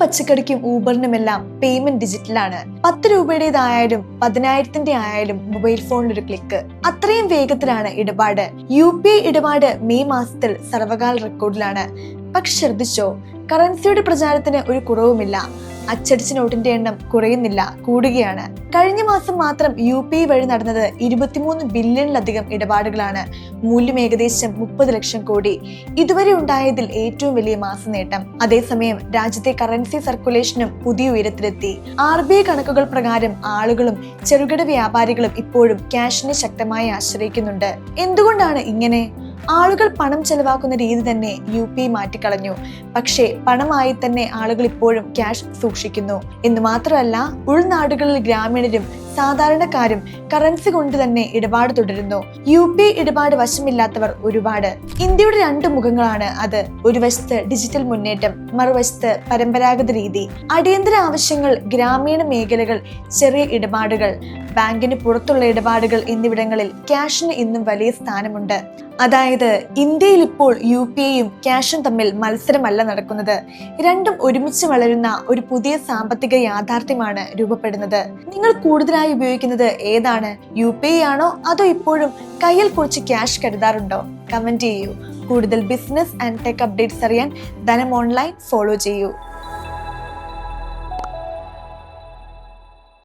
പച്ചക്കറിക്കും ഊബറിനുമെല്ലാം payment ഡിജിറ്റലാണ്. 10 രൂപയുടേതായാലും 10,000ന്റെ ആയാലും mobile ഫോണിൽ ഒരു ക്ലിക്ക്. അത്രയും വേഗത്തിലാണ് ഇടപാട്. UPI ഇടപാട് മെയ് മാസത്തിൽ സർവകാല റെക്കോർഡിലാണ്. പക്ഷെ ശ്രദ്ധിച്ചോ, കറൻസിയുടെ പ്രചാരത്തിന് ഒരു കുറവുമില്ല. അച്ചടിച്ച നോട്ടിന്റെ എണ്ണം കുറയുന്നില്ല, കൂടുകയാണ്. കഴിഞ്ഞ മാസം മാത്രം UPI വഴി നടന്നത് 23 ബില്യണിലധികം ഇടപാടുകളാണ്. മൂല്യം ഏകദേശം 30 ലക്ഷം കോടി. ഇതുവരെ ഉണ്ടായതിൽ ഏറ്റവും വലിയ മാസ നേട്ടം. അതേസമയം രാജ്യത്തെ കറൻസി സർക്കുലേഷനും പുതിയ ഉയരത്തിലെത്തി. RBI കണക്കുകൾ പ്രകാരം ആളുകളും ചെറുകിട വ്യാപാരികളും ഇപ്പോഴും ക്യാഷിനെ ശക്തമായി ആശ്രയിക്കുന്നുണ്ട്. എന്തുകൊണ്ടാണ് ഇങ്ങനെ? ആളുകൾ പണം ചെലവാക്കുന്ന രീതി തന്നെ UPI മാറ്റിക്കളഞ്ഞു. പക്ഷേ പണമായി തന്നെ ആളുകൾ ഇപ്പോഴും ക്യാഷ് സൂക്ഷിക്കുന്നു എന്ന് മാത്രമല്ല, ഉൾനാടുകളിൽ ഗ്രാമീണരും സാധാരണക്കാരും കറൻസി കൊണ്ട് തന്നെ ഇടപാട് തുടരുന്നു. UPI ഇടപാട് വശമില്ലാത്തവർ ഒരുപാട്. ഇന്ത്യയുടെ 2 മുഖങ്ങളാണ് അത്. ഒരു വശത്ത് ഡിജിറ്റൽ മുന്നേറ്റം, മറുവശത്ത് പരമ്പരാഗത രീതി. അടിയന്തര ആവശ്യങ്ങൾ, ഗ്രാമീണ മേഖലകൾ, ചെറിയ ഇടപാടുകൾ, ബാങ്കിന് പുറത്തുള്ള ഇടപാടുകൾ എന്നിവിടങ്ങളിൽ ക്യാഷിന് ഇന്നും വലിയ സ്ഥാനമുണ്ട്. അതായത് ഇന്ത്യയിൽ ഇപ്പോൾ UPIയും ക്യാഷും തമ്മിൽ മത്സരമല്ല നടക്കുന്നത്. രണ്ടും ഒരുമിച്ച് വളരുന്ന ഒരു പുതിയ സാമ്പത്തിക യാഥാർത്ഥ്യമാണ് രൂപപ്പെടുന്നത്. നിങ്ങൾ കൂടുതലായി ഉപയോഗിക്കുന്നത് ഏതാണ്? UPI ആണോ അതോ ഇപ്പോഴും കയ്യിൽ കുറച്ച് ക്യാഷ് കരുതാറുണ്ടോ? കമന്റ് ചെയ്യൂ. കൂടുതൽ ബിസിനസ് ആൻഡ് ടെക് അപ്ഡേറ്റ്സ് അറിയാൻ ധനം ഓൺലൈൻ ഫോളോ ചെയ്യൂ.